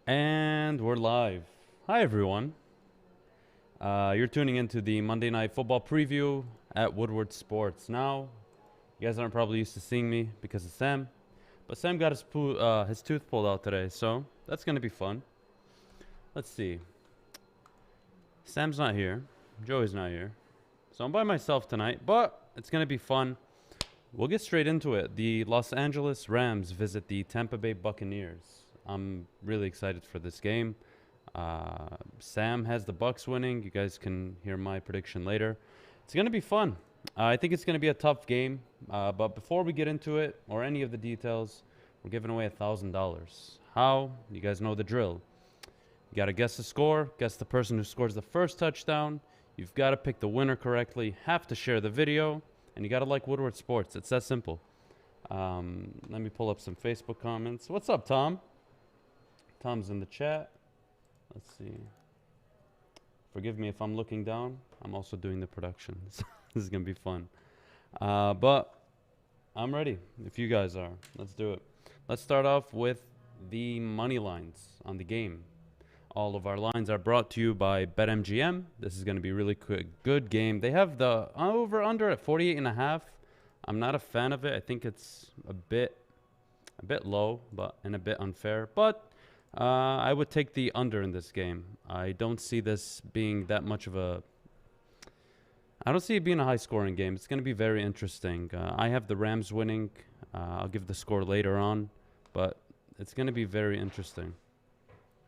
And we're live. Hi, everyone. You're tuning into the Monday Night Football preview at Woodward Sports. Now, you guys aren't probably used to seeing me because of Sam, but Sam got his tooth pulled out today, so that's going to be fun. Let's see. Sam's not here. Joey's not here. So I'm by myself tonight, but it's going to be fun. We'll get straight into it. The Los Angeles Rams visit the Tampa Bay Buccaneers. I'm really excited for this game. Sam has the Bucks winning. You guys can hear my prediction later. It's going to be fun. I think it's going to be a tough game. But before we get into it or any of the details, we're giving away $1,000. How? You guys know the drill. You got to guess the score, guess the person who scores the first touchdown. You've got to pick the winner correctly, have to share the video, and you got to like Woodward Sports. It's that simple. Let me pull up some Facebook comments. What's up, Tom? Tom's in the chat. Let's see. Forgive me if I'm looking down. I'm also doing the production. This is going to be fun. But I'm ready if you guys are. Let's do it. Let's start off with the money lines on the game. All of our lines are brought to you by BetMGM. This is going to be a really good game. They have the over-under at 48.5. I'm not a fan of it. I think it's a bit low, and a bit unfair. But I would take the under in this game. I don't see this being that much of a... I don't see it being a high-scoring game. It's going to be very interesting. I have the Rams winning. I'll give the score later on. But it's going to be very interesting.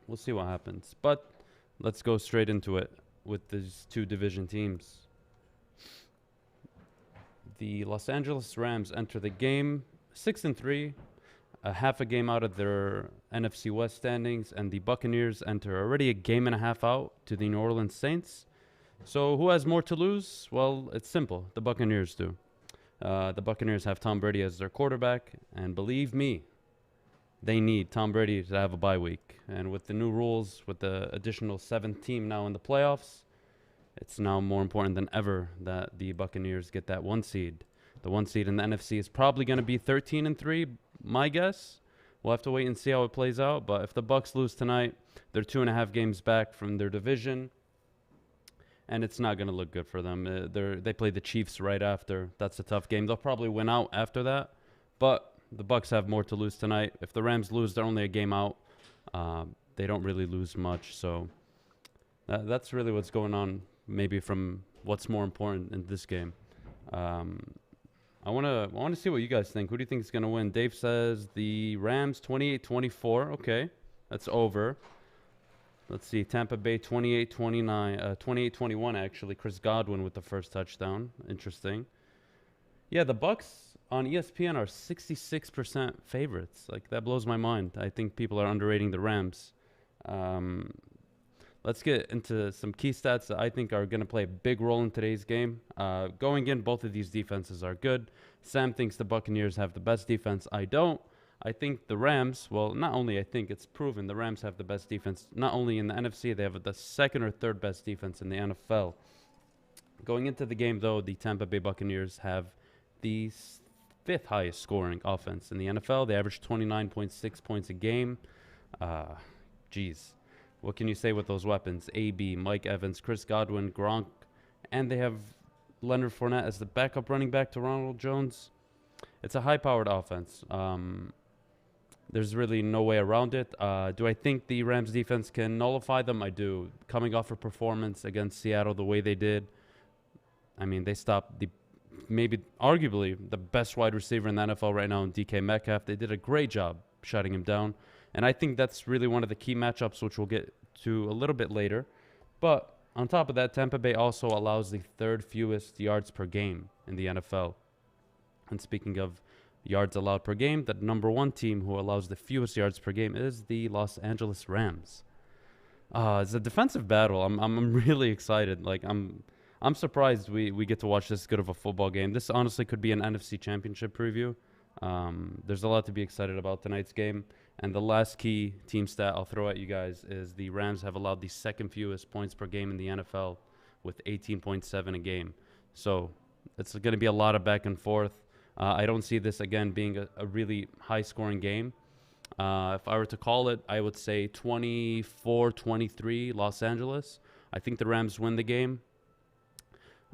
We'll see what happens. But let's go straight into it with these two division teams. The Los Angeles Rams enter the game 6-3, a half a game out of their NFC West standings, and the Buccaneers enter already a game and a half out to the New Orleans Saints. So who has more to lose? Well, it's simple. The Buccaneers do. The Buccaneers have Tom Brady as their quarterback, and believe me, they need Tom Brady to have a bye week. And with the new rules, with the additional seventh team now in the playoffs, it's now more important than ever that the Buccaneers get that one seed. The one seed in the NFC is probably going to be 13-3, my guess. We'll have to wait and see how it plays out. But if the Bucs lose tonight, they're 2.5 games back from their division, and it's not going to look good for them. They play the Chiefs right after. That's a tough game. They'll probably win out after that, but the Bucs have more to lose tonight. If the Rams lose, they're only a game out. They don't really lose much. So that's really what's going on, maybe from what's more important in this game. I want to see what you guys think. Who do you think is going to win? Dave says the Rams 28-24. Okay, that's over. Let's see. Tampa Bay 28-21 actually. Chris Godwin with the first touchdown. Interesting. Yeah, the Bucs on ESPN are 66% favorites. Like, that blows my mind. I think people are underrating the Rams. Let's get into some key stats that I think are going to play a big role in today's game. Going in, both of these defenses are good. Sam thinks the Buccaneers have the best defense. I don't. I think the Rams, well, not only I think, it's proven the Rams have the best defense. Not only in the NFC, they have the second or third best defense in the NFL. Going into the game, though, the Tampa Bay Buccaneers have the fifth highest scoring offense in the NFL. They average 29.6 points a game. Geez. What can you say with those weapons? AB, Mike Evans, Chris Godwin, Gronk, and they have Leonard Fournette as the backup running back to Ronald Jones. It's a high-powered offense. There's really no way around it. Do I think the Rams defense can nullify them? I do. Coming off a performance against Seattle the way they did, I mean, they stopped maybe arguably the best wide receiver in the NFL right now in DK Metcalf. They did a great job shutting him down. And I think that's really one of the key matchups, which we'll get to a little bit later. But on top of that, Tampa Bay also allows the third fewest yards per game in the NFL. And speaking of yards allowed per game, the number one team who allows the fewest yards per game is the Los Angeles Rams. It's a defensive battle. I'm really excited. Like, I'm surprised we get to watch this good of a football game. This honestly could be an NFC Championship preview. There's a lot to be excited about tonight's game. And the last key team stat I'll throw at you guys is the Rams have allowed the second fewest points per game in the NFL with 18.7 a game. So it's going to be a lot of back and forth. I don't see this, again, being a really high-scoring game. If I were to call it, I would say 24-23 Los Angeles. I think the Rams win the game.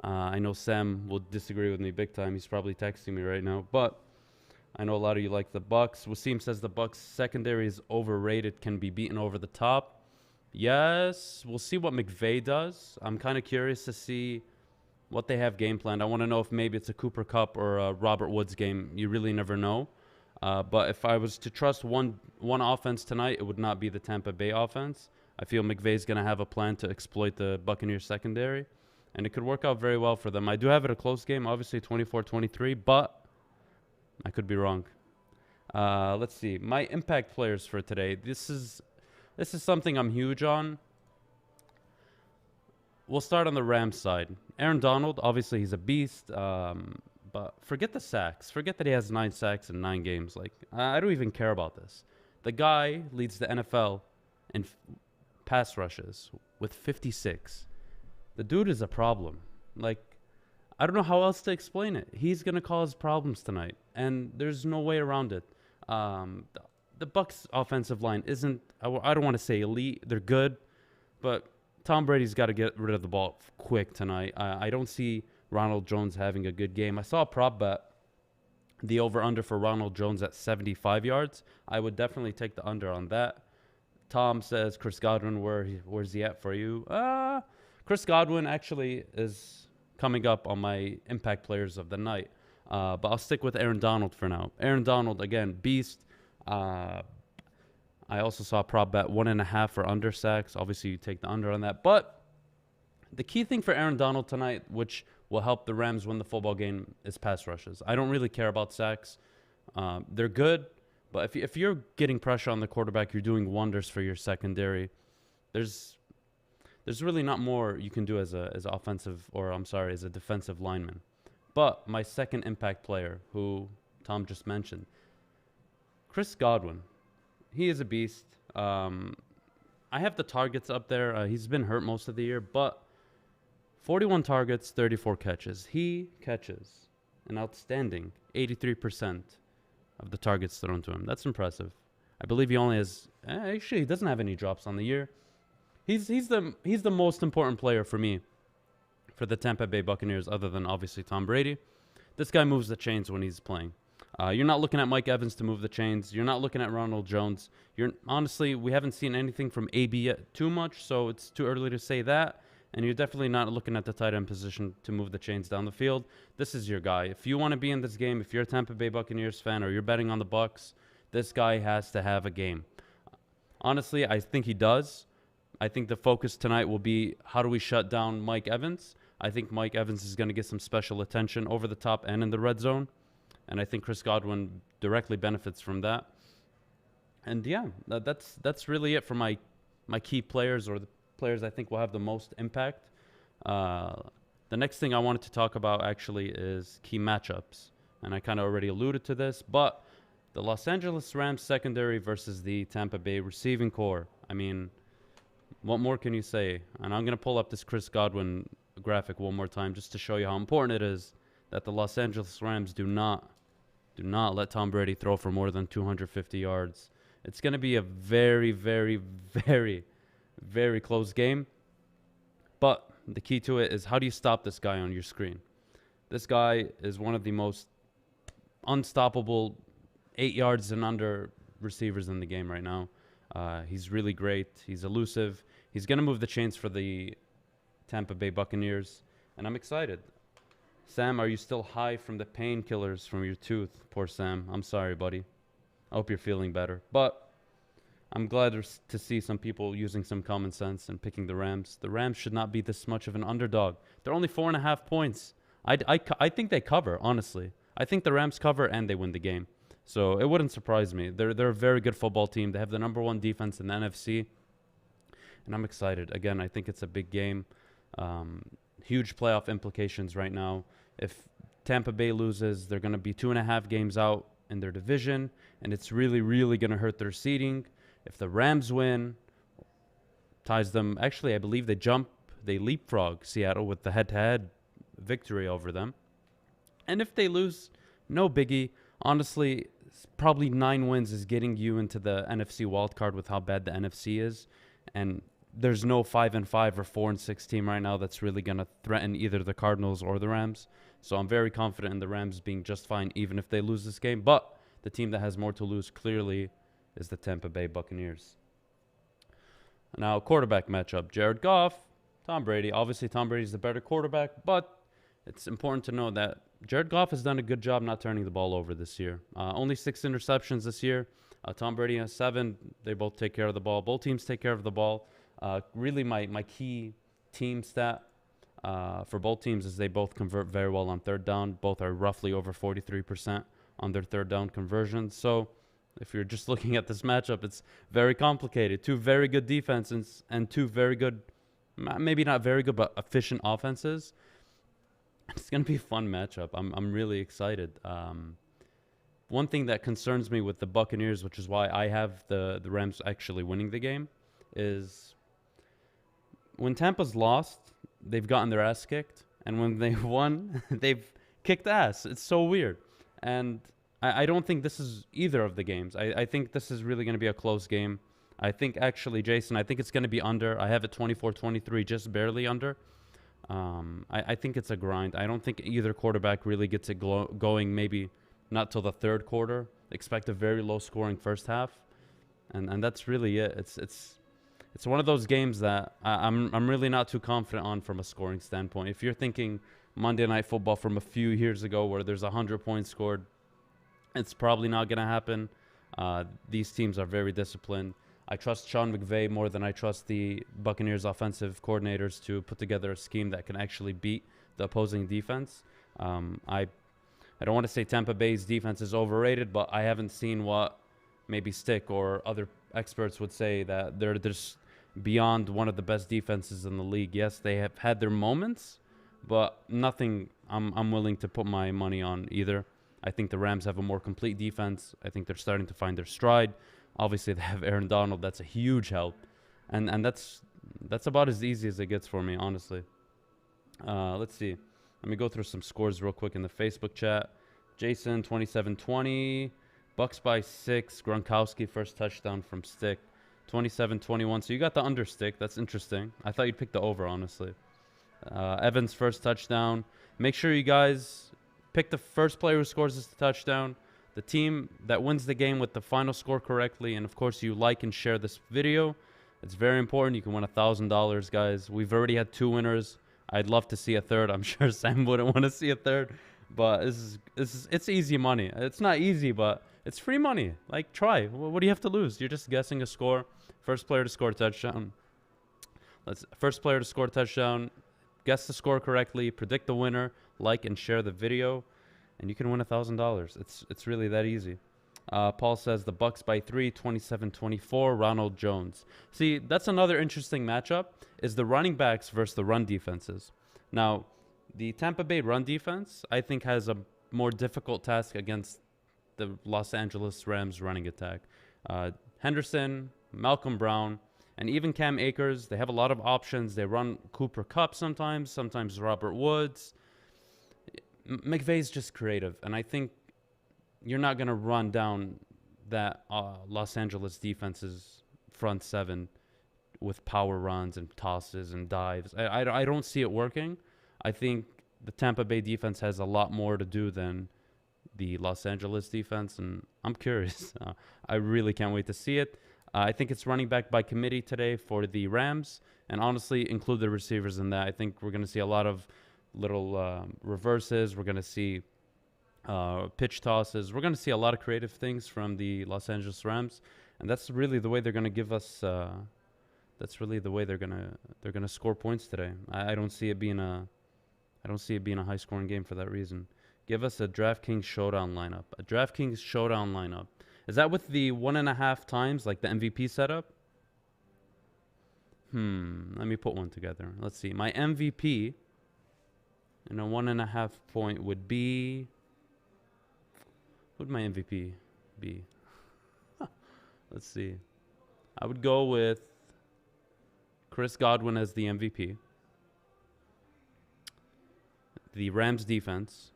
I know Sam will disagree with me big time. He's probably texting me right now. But I know a lot of you like the Bucks. Wasim says the Bucks secondary is overrated, can be beaten over the top. Yes, we'll see what McVay does. I'm kind of curious to see what they have game planned. I want to know if maybe it's a Cooper Kupp or a Robert Woods game. You really never know. But if I was to trust one offense tonight, it would not be the Tampa Bay offense. I feel McVay's going to have a plan to exploit the Buccaneers secondary, and it could work out very well for them. I do have it a close game, obviously 24-23, but I could be wrong. Let's see. My impact players for today. This is something I'm huge on. We'll start on the Rams side. Aaron Donald, obviously he's a beast. But forget the sacks. Forget that he has 9 sacks in 9 games. Like, I don't even care about this. The guy leads the NFL in pass rushes with 56. The dude is a problem. Like, I don't know how else to explain it. He's going to cause problems tonight, and there's no way around it. The Bucs offensive line isn't, I don't want to say elite. They're good, but Tom Brady's got to get rid of the ball quick tonight. I don't see Ronald Jones having a good game. I saw a prop bet, the over-under for Ronald Jones at 75 yards. I would definitely take the under on that. Tom says, Chris Godwin, where's he at for you? Chris Godwin actually is coming up on my impact players of the night. But I'll stick with Aaron Donald for now. Aaron Donald, again, beast. I also saw a prop bet 1.5 for under sacks. Obviously, you take the under on that. But the key thing for Aaron Donald tonight, which will help the Rams win the football game, is pass rushes. I don't really care about sacks. They're good, but if you're getting pressure on the quarterback, you're doing wonders for your secondary. There's really not more you can do as a defensive lineman. But my second impact player, who Tom just mentioned, Chris Godwin. He is a beast. I have the targets up there. He's been hurt most of the year, but 41 targets, 34 catches. He catches an outstanding 83% of the targets thrown to him. That's impressive. I believe he only has, actually, he doesn't have any drops on the year. He's the most important player for me for the Tampa Bay Buccaneers, other than obviously Tom Brady. This guy moves the chains when he's playing. You're not looking at Mike Evans to move the chains. You're not looking at Ronald Jones. Honestly, we haven't seen anything from AB yet too much, so it's too early to say that. And you're definitely not looking at the tight end position to move the chains down the field. This is your guy. If you want to be in this game, if you're a Tampa Bay Buccaneers fan or you're betting on the Bucs, this guy has to have a game. Honestly, I think he does. I think the focus tonight will be how do we shut down Mike Evans. I think Mike Evans is going to get some special attention over the top and in the red zone. And I think Chris Godwin directly benefits from that. And yeah, that's really it for my key players, or the players I think will have the most impact. The next thing I wanted to talk about actually is key matchups. And I kind of already alluded to this, but the Los Angeles Rams secondary versus the Tampa Bay receiving core. I mean, what more can you say? And I'm going to pull up this Chris Godwin graphic one more time just to show you how important it is that the Los Angeles Rams do not let Tom Brady throw for more than 250 yards. It's going to be a very, very, very, very close game. But the key to it is, how do you stop this guy on your screen? This guy is one of the most unstoppable 8 yards and under receivers in the game right now. He's really great. He's elusive. He's going to move the chains for the Tampa Bay Buccaneers, and I'm excited. Sam, are you still high from the painkillers from your tooth? Poor Sam. I'm sorry, buddy. I hope you're feeling better. But I'm glad to see some people using some common sense and picking the Rams. The Rams should not be this much of an underdog. They're only 4.5 points. I think they cover, honestly. I think the Rams cover and they win the game. So it wouldn't surprise me. They're a very good football team. They have the #1 defense in the NFC. And I'm excited. Again, I think it's a big game. Huge playoff implications right now. If Tampa Bay loses, they're going to be 2.5 games out in their division, and it's really, really going to hurt their seeding. If the Rams win, ties them. Actually, I believe they leapfrog Seattle with the head-to-head victory over them. And if they lose, no biggie. Honestly, probably 9 wins is getting you into the NFC wildcard with how bad the NFC is. And there's no 5-5 or 4-6 team right now that's really going to threaten either the Cardinals or the Rams. So I'm very confident in the Rams being just fine even if they lose this game. But the team that has more to lose clearly is the Tampa Bay Buccaneers. Now, quarterback matchup. Jared Goff, Tom Brady. Obviously, Tom Brady's the better quarterback, but it's important to know that Jared Goff has done a good job not turning the ball over this year. Only 6 interceptions this year. Tom Brady has 7. They both take care of the ball. Both teams take care of the ball. Really, my key team stat for both teams is they both convert very well on third down. Both are roughly over 43% on their third down conversions. So if you're just looking at this matchup, it's very complicated. 2 very good defenses and 2 very good, maybe not very good, but efficient offenses. It's going to be a fun matchup. I'm really excited. One thing that concerns me with the Buccaneers, which is why I have the Rams actually winning the game, is when Tampa's lost, they've gotten their ass kicked. And when they won, they've kicked ass. It's so weird. And I don't think this is either of the games. I think this is really going to be a close game. I think actually, Jason, I think it's going to be under. I have it 24-23, just barely under. I think it's a grind. I don't think either quarterback really gets it going, maybe not till the third quarter. Expect a very low-scoring first half. And that's really it. It's one of those games that I'm really not too confident on from a scoring standpoint. If you're thinking Monday Night Football from a few years ago where there's 100 points scored, it's probably not going to happen. These teams are very disciplined. I trust Sean McVay more than I trust the Buccaneers offensive coordinators to put together a scheme that can actually beat the opposing defense. I don't want to say Tampa Bay's defense is overrated, but I haven't seen what maybe Stick or other experts would say that they're just beyond one of the best defenses in the league. Yes, they have had their moments, but nothing I'm willing to put my money on either. I think the Rams have a more complete defense. I think they're starting to find their stride. Obviously, they have Aaron Donald. That's a huge help. And that's about as easy as it gets for me, honestly. Let's see. Let me go through some scores real quick in the Facebook chat. Jason, 27-20. Bucks by 6. Gronkowski, first touchdown from Stick. 27-21. So you got the under Stick. That's interesting. I thought you'd pick the over, honestly. Evans, first touchdown. Make sure you guys pick the first player who scores this touchdown. The team that wins the game with the final score correctly. And, of course, you like and share this video. It's very important. You can win $1,000, guys. We've already had 2 winners. I'd love to see a third. I'm sure Sam wouldn't want to see a third. But it's easy money. It's not easy, but it's free money. Like, try. What do you have to lose? You're just guessing a score. First player to score a touchdown. First player to score a touchdown. Guess the score correctly. Predict the winner. Like and share the video. And you can win $1,000. It's really that easy. Paul says the Bucks by 3, 27-24. Ronald Jones. See, that's another interesting matchup. Is the running backs versus the run defenses. Now, the Tampa Bay run defense, I think, has a more difficult task against the Los Angeles Rams running attack. Henderson, Malcolm Brown, and even Cam Akers, they have a lot of options. They run Cooper Kupp sometimes Robert Woods. McVay's just creative, and I think you're not going to run down that Los Angeles defense's front 7 with power runs and tosses and dives. I don't see it working. I think the Tampa Bay defense has a lot more to do than the Los Angeles defense, and I'm curious. I really can't wait to see it. I think it's running back by committee today for the Rams, and honestly, include the receivers in that. I think we're going to see a lot of little reverses. We're going to see pitch tosses. We're going to see a lot of creative things from the Los Angeles Rams, and that's really the way they're going to give us. That's really the way they're going to score points today. I don't see it being a high scoring game for that reason. Give us a DraftKings showdown lineup. A DraftKings showdown lineup. Is that with the 1.5 times, like the MVP setup? Let me put one together. Let's see. My MVP and a 1.5 point would be. What would my MVP be? Let's see. I would go with Chris Godwin as the MVP. The Rams defense.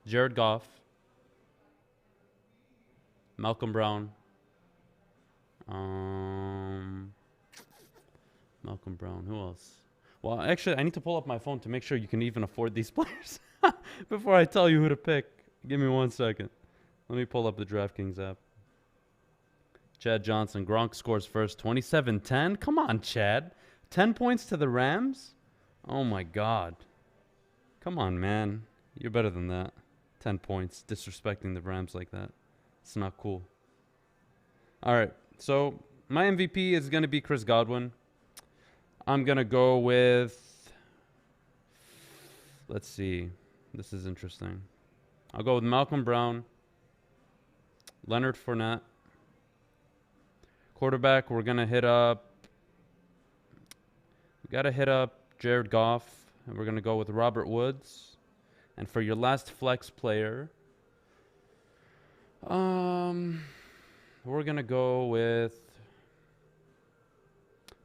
Jared Goff, Malcolm Brown. Malcolm Brown. Who else? Well, actually, I need to pull up my phone to make sure you can even afford these players before I tell you who to pick. Give me 1 second. Let me pull up the DraftKings app. Chad Johnson. Gronk scores first. 27-10. Come on, Chad. 10 points to the Rams? Oh, my God. Come on, man. You're better than that. 10 points. Disrespecting the Rams like that. It's not cool. All right. So, my MVP is going to be Chris Godwin. I'm going to go with... Let's see. This is interesting. I'll go with Malcolm Brown. Leonard Fournette. Quarterback, we're going to hit up... We got to hit up Jared Goff. And we're going to go with Robert Woods. And for your last flex player... we're going to go with...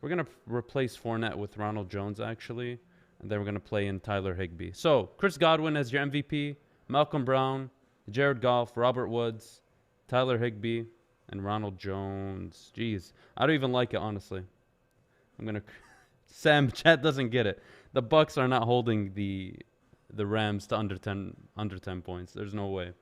We're going to replace Fournette with Ronald Jones, actually. And then we're going to play in Tyler Higbee. So, Chris Godwin as your MVP. Malcolm Brown. Jared Goff. Robert Woods. Tyler Higbee. And Ronald Jones. Jeez. I don't even like it, honestly. I'm going to... Sam, chat doesn't get it. The Bucks are not holding the Rams to under 10 points. There's no way.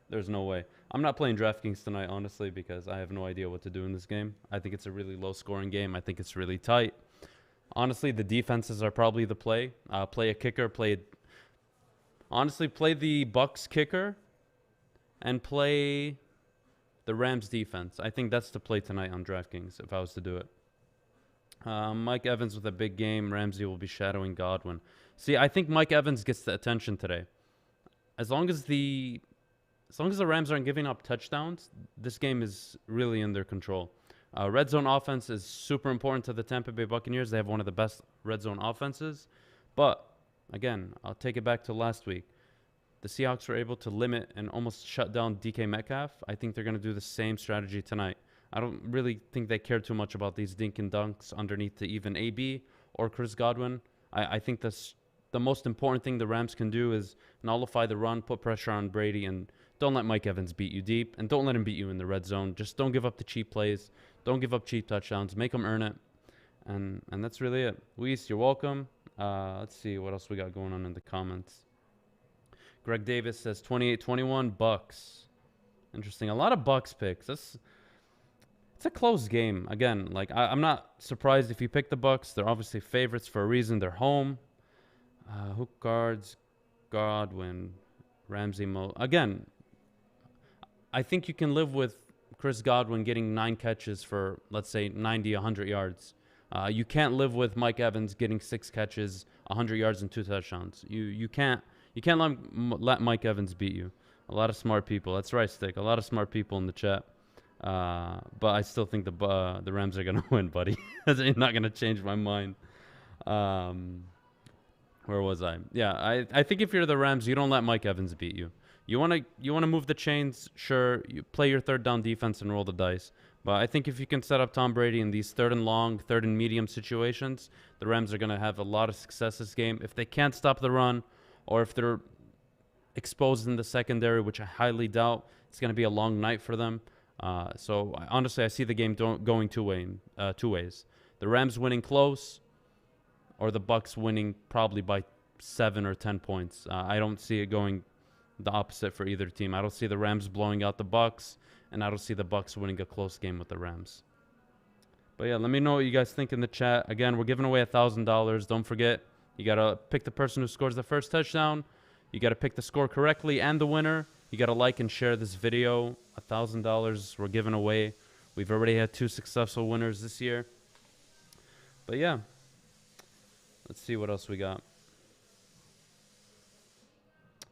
There's no way. I'm not playing DraftKings tonight, honestly, because I have no idea what to do in this game. I think it's a really low-scoring game. I think it's really tight. Honestly, the defenses are probably the play. Play a kicker. Honestly, play the Bucks kicker and play the Rams defense. I think that's the play tonight on DraftKings if I was to do it. Mike Evans with a big game. Ramsey will be shadowing Godwin. See, I think Mike Evans gets the attention today. As long as the Rams aren't giving up touchdowns, this game is really in their control. Red zone offense is super important to the Tampa Bay Buccaneers. They have one of the best red zone offenses. But, again, I'll take it back to last week. The Seahawks were able to limit and almost shut down DK Metcalf. I think they're going to do the same strategy tonight. I don't really think they care too much about these dink and dunks underneath to even AB or Chris Godwin. I think the most important thing the Rams can do is nullify the run, put pressure on Brady, and don't let Mike Evans beat you deep, and don't let him beat you in the red zone. Just don't give up the cheap plays. Don't give up cheap touchdowns. Make them earn it. And that's really it. Luis, you're welcome. Let's see what else we got going on in the comments. Greg Davis says 28-21 Bucks. Interesting. A lot of Bucks picks. It's a close game. Again, like I'm not surprised if you pick the Bucks. They're obviously favorites for a reason. They're home. Hook guards, Godwin, Ramsey, Again, I think you can live with Chris Godwin getting 9 catches for, let's say, 90, 100 yards. You can't live with Mike Evans getting 6 catches, 100 yards, and 2 touchdowns. You can't let Mike Evans beat you. A lot of smart people. That's right, Stick. A lot of smart people in the chat. But I still think the Rams are going to win, buddy. That's not going to change my mind. Where was I? Yeah, I think if you're the Rams, you don't let Mike Evans beat you. You want to move the chains, sure. You play your third down defense and roll the dice. But I think if you can set up Tom Brady in these third and long, third and medium situations, the Rams are going to have a lot of success this game. If they can't stop the run, or if they're exposed in the secondary, which I highly doubt, it's going to be a long night for them. So honestly, I see the game going two ways. The Rams winning close, or the Bucks winning probably by 7 or 10 points. I don't see it going the opposite for either team. I don't see the Rams blowing out the Bucks, and I don't see the Bucks winning a close game with the Rams. But yeah, let me know what you guys think in the chat. Again, we're giving away $1,000. Don't forget, you got to pick the person who scores the first touchdown. You got to pick the score correctly and the winner. You got to like and share this video. $1,000 we're giving away. We've already had 2 successful winners this year. But yeah, let's see what else we got.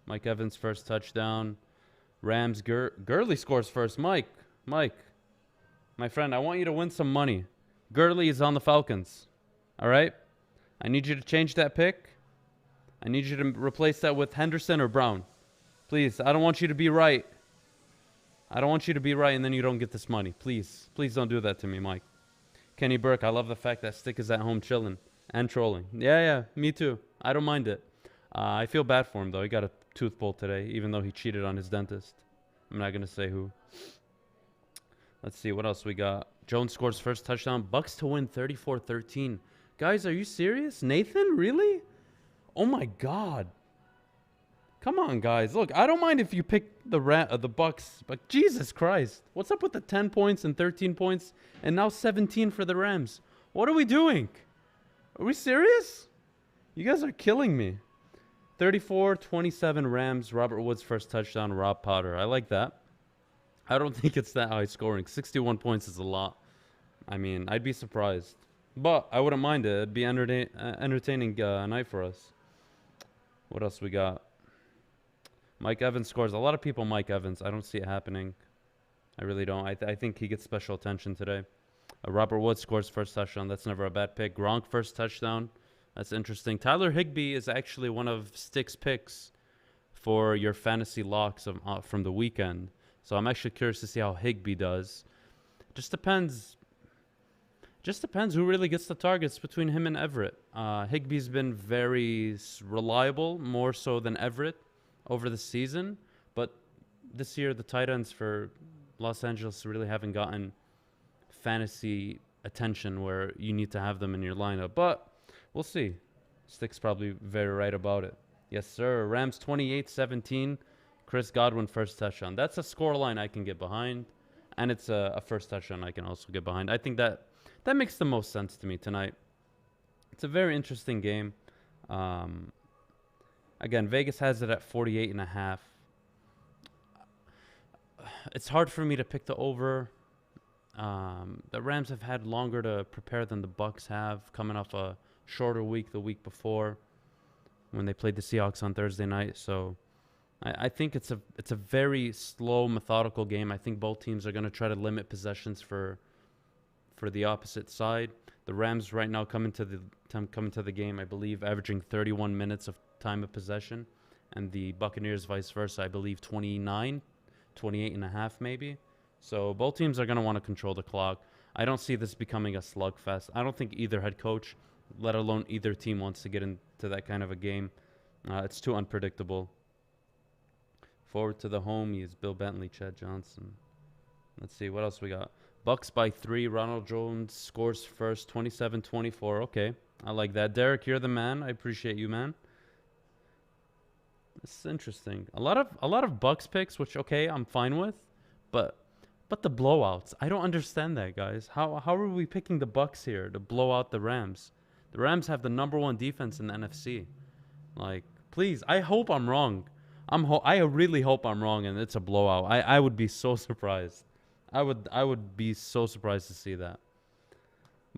Mike Evans first touchdown. Rams Gurley scores first. Mike, my friend, I want you to win some money. Gurley is on the Falcons. All right? I need you to change that pick. I need you to replace that with Henderson or Brown. Please, I don't want you to be right. I don't want you to be right and then you don't get this money. Please don't do that to me, Mike. Kenny Burke, I love the fact that Stick is at home chilling and trolling. Yeah, me too. I don't mind it. I feel bad for him though. He got a tooth pulled today, even though he cheated on his dentist. I'm not gonna say who. Let's see what else we got. Jones scores first touchdown. Bucks to win 34-13. Guys, are you serious? Nathan, really? Oh my God. Come on, guys. Look, I don't mind if you pick the Bucks, but Jesus Christ, what's up with the 10 points and 13 points and now 17 for the Rams? What are we doing? Are we serious? You guys are killing me. 34-27 Rams. Robert Woods first touchdown. Rob Potter. I like that. I don't think it's that high scoring. 61 points is a lot. I mean, I'd be surprised, but I wouldn't mind it. It'd be entertaining night for us. What else we got? Mike Evans scores. A lot of people Mike Evans. I don't see it happening. I really don't. I think he gets special attention today. Robert Woods scores first touchdown. That's never a bad pick. Gronk first touchdown. That's interesting. Tyler Higbee is actually one of Stick's picks for your fantasy locks from the weekend. So I'm actually curious to see how Higbee does. Just depends who really gets the targets between him and Everett. Higbee's been very reliable, more so than Everett over the season. But this year, the tight ends for Los Angeles really haven't gotten fantasy attention where you need to have them in your lineup. But we'll see. Stick's probably very right about it. Yes, sir. Rams 28-17. Chris Godwin first touchdown. That's a scoreline I can get behind. And it's a first touchdown I can also get behind. I think that makes the most sense to me tonight. It's a very interesting game. Again, Vegas has it at 48.5. It's hard for me to pick the over. The Rams have had longer to prepare than the Bucks have, coming off a shorter week the week before when they played the Seahawks on Thursday night. So I think it's a very slow, methodical game. I think both teams are going to try to limit possessions for the opposite side. The Rams right now coming to the game, I believe, averaging 31 minutes of time of possession, and the Buccaneers vice versa, I believe 28 and a half maybe. So both teams are going to want to control the clock. I don't see this becoming a slugfest. I don't think either head coach, let alone either team, wants to get into that kind of a game. It's too unpredictable. Forward to the homies, Bill Bentley, Chad Johnson. Let's see, what else we got? Bucks by 3. Ronald Jones scores first, 27-24. Okay, I like that. Derek, you're the man. I appreciate you, man. This is interesting. A lot of Bucks picks, which okay, I'm fine with, but the blowouts, I don't understand that, guys. How are we picking the Bucks here to blow out the Rams? The Rams have the #1 defense in the NFC. Like, please, I hope I'm wrong. I really hope I'm wrong and it's a blowout. I would be so surprised. I would be so surprised to see that.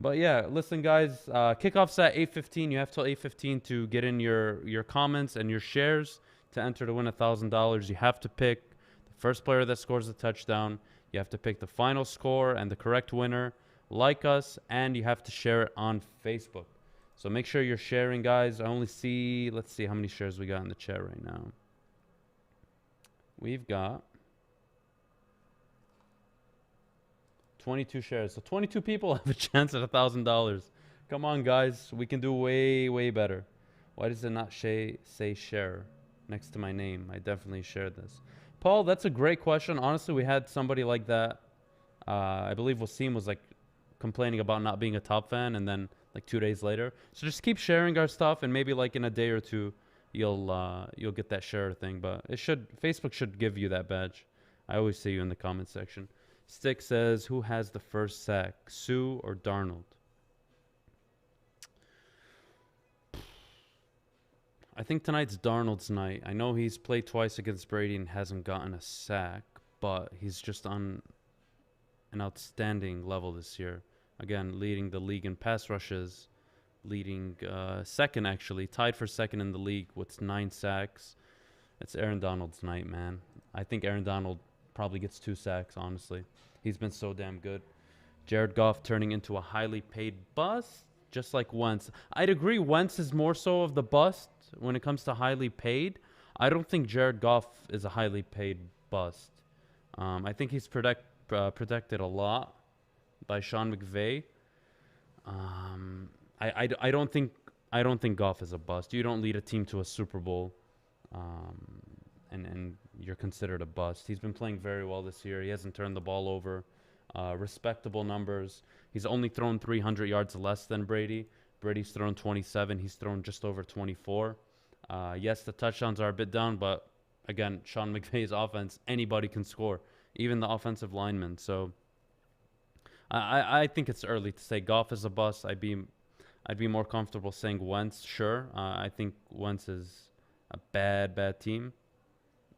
But yeah, listen, guys. Kickoff's at 8:15. You have till 8:15 to get in your comments and your shares to enter to win $1,000. You have to pick the first player that scores a touchdown. You have to pick the final score and the correct winner. Like us, and you have to share it on Facebook. So make sure you're sharing, guys. I only see. Let's see how many shares we got in the chat right now. We've got 22 shares. So 22 people have a chance at $1,000. Come on, guys. We can do way, way better. Why does it not say share next to my name? I definitely shared this. Paul, that's a great question. Honestly, we had somebody like that. I believe Wasim was like complaining about not being a top fan, and then like 2 days later. So just keep sharing our stuff, and maybe like in a day or two, you'll get that share thing. But Facebook should give you that badge. I always see you in the comment section. Stick says, who has the first sack, Sue or Darnold? I think tonight's Darnold's night. I know he's played twice against Brady and hasn't gotten a sack, but he's just on an outstanding level this year. Again, leading the league in pass rushes, leading second, actually, tied for second in the league with 9 sacks. It's Aaron Donald's night, man. I think Aaron Donald probably gets 2 sacks, honestly. He's been so damn good. Jared Goff turning into a highly paid bust, just like Wentz. I'd agree Wentz is more so of the bust when it comes to highly paid. I don't think Jared Goff is a highly paid bust. I think he's protected a lot by Sean McVay. I don't think I don't think Goff is a bust. You don't lead a team to a Super Bowl, um, and you're considered a bust. He's been playing very well this year. He hasn't turned the ball over. Respectable numbers. He's only thrown 300 yards less than Brady. Brady's thrown 27. He's thrown just over 24. Yes, the touchdowns are a bit down, but again, Sean McVay's offense, anybody can score, even the offensive linemen. So I think it's early to say Goff is a bust. I'd be more comfortable saying Wentz. Sure, I think Wentz is a bad team.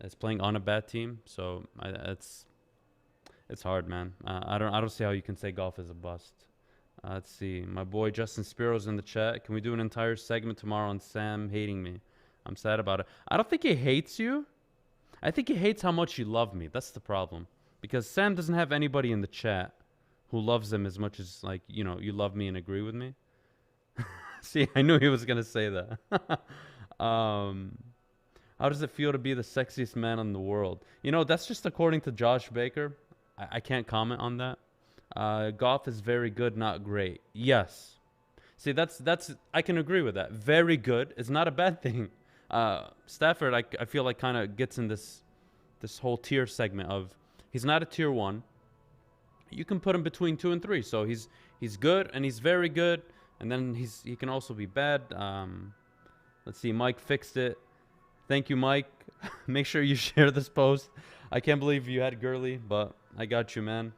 Is playing on a bad team, so it's hard, man. I don't see how you can say Goff is a bust. Let's see. My boy Justin Spiro's in the chat. Can we do an entire segment tomorrow on Sam hating me? I'm sad about it. I don't think he hates you. I think he hates how much you love me. That's the problem. Because Sam doesn't have anybody in the chat who loves him as much as, like, you know, you love me and agree with me. See, I knew he was going to say that. How does it feel to be the sexiest man in the world? You know, that's just according to Josh Baker. I can't comment on that. Goff is very good, not great. Yes. See, that's I can agree with that. Very good is not a bad thing. Stafford, I feel like kind of gets in this whole tier segment of he's not a tier 1. You can put him between 2 and 3. So he's good and he's very good, and then he can also be bad. Let's see. Mike fixed it. Thank you, Mike. Make sure you share this post. I can't believe you had Gurley, but I got you, man.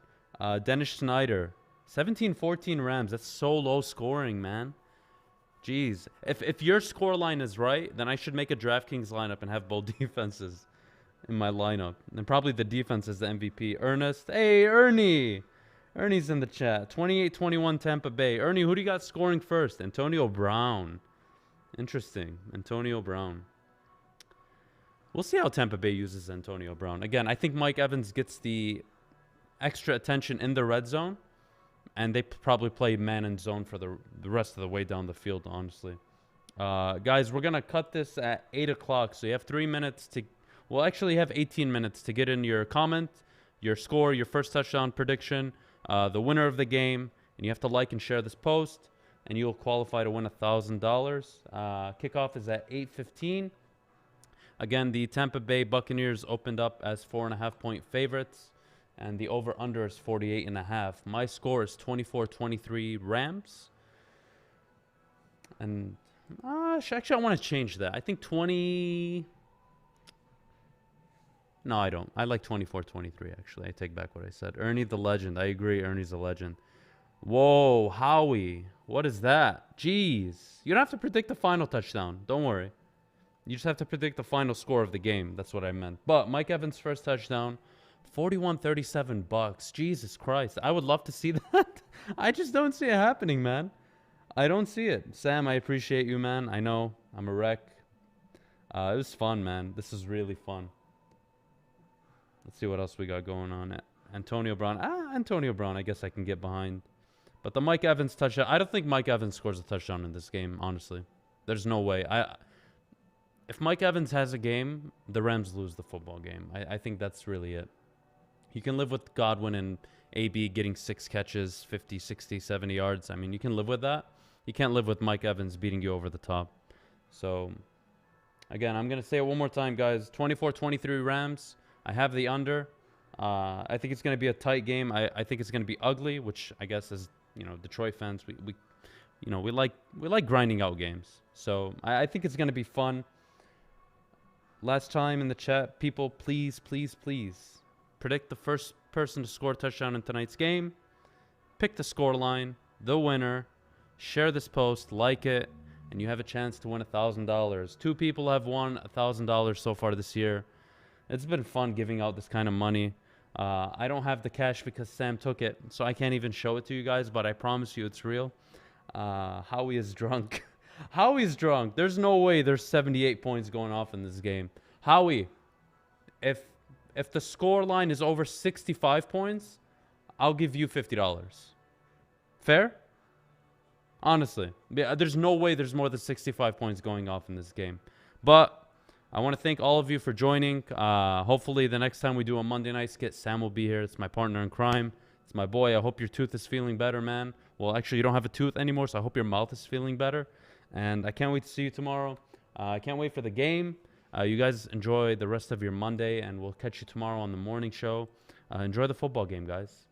Dennis Schneider, 17-14 Rams. That's so low scoring, man. Jeez. If your score line is right, then I should make a DraftKings lineup and have both defenses in my lineup. And probably the defense is the MVP. Ernest. Hey, Ernie. Ernie's in the chat. 28-21 Tampa Bay. Ernie, who do you got scoring first? Antonio Brown. Interesting. Antonio Brown. We'll see how Tampa Bay uses Antonio Brown. Again, I think Mike Evans gets the extra attention in the red zone, and they probably play man and zone for the rest of the way down the field, honestly. Guys, we're going to cut this at 8 o'clock, so you have 3 minutes to... Well, actually, you have 18 minutes to get in your comment, your score, your first touchdown prediction, the winner of the game, and you have to like and share this post, and you'll qualify to win $1,000. Kickoff is at 8:15. Again, the Tampa Bay Buccaneers opened up as 4.5-point favorites, and the over-under is 48.5. My score is 24-23 Rams. And actually, I want to change that. I think 20... No, I don't. I like 24-23, actually. I take back what I said. Ernie the legend. I agree. Ernie's a legend. Whoa, Howie. What is that? Jeez. You don't have to predict the final touchdown. Don't worry. You just have to predict the final score of the game. That's what I meant. But Mike Evans' first touchdown, 41-37 Bucks. Jesus Christ. I would love to see that. I just don't see it happening, man. I don't see it. Sam, I appreciate you, man. I know I'm a wreck. It was fun, man. This is really fun. Let's see what else we got going on. Antonio Brown. Antonio Brown, I guess I can get behind. But the Mike Evans touchdown, I don't think Mike Evans scores a touchdown in this game, honestly. There's no way. If Mike Evans has a game, the Rams lose the football game. I think that's really it. You can live with Godwin and AB getting 6 catches, 50, 60, 70 yards. I mean, you can live with that. You can't live with Mike Evans beating you over the top. So, again, I'm going to say it one more time, guys. 24-23 Rams. I have the under. I think it's going to be a tight game. I think it's going to be ugly, which I guess is, you know, Detroit fans, we like grinding out games. So, I think it's going to be fun. Last time in the chat, people, please predict the first person to score a touchdown in tonight's game. Pick the score line, the winner, share this post, like it, and you have a chance to win $1,000. 2 people have won $1,000 so far this year. It's been fun giving out this kind of money. I don't have the cash because Sam took it, so I can't even show it to you guys, but I promise you it's real. Howie is drunk. Howie's drunk. There's no way there's 78 points going off in this game. Howie, if the score line is over 65 points, I'll give you $50. Fair? Honestly. There's no way there's more than 65 points going off in this game. But I want to thank all of you for joining. Hopefully the next time we do a Monday Night Skit, Sam will be here. It's my partner in crime. It's my boy. I hope your tooth is feeling better, man. Well, actually, you don't have a tooth anymore, so I hope your mouth is feeling better. And I can't wait to see you tomorrow. I can't wait for the game. You guys enjoy the rest of your Monday, and we'll catch you tomorrow on the morning show. Enjoy the football game, guys.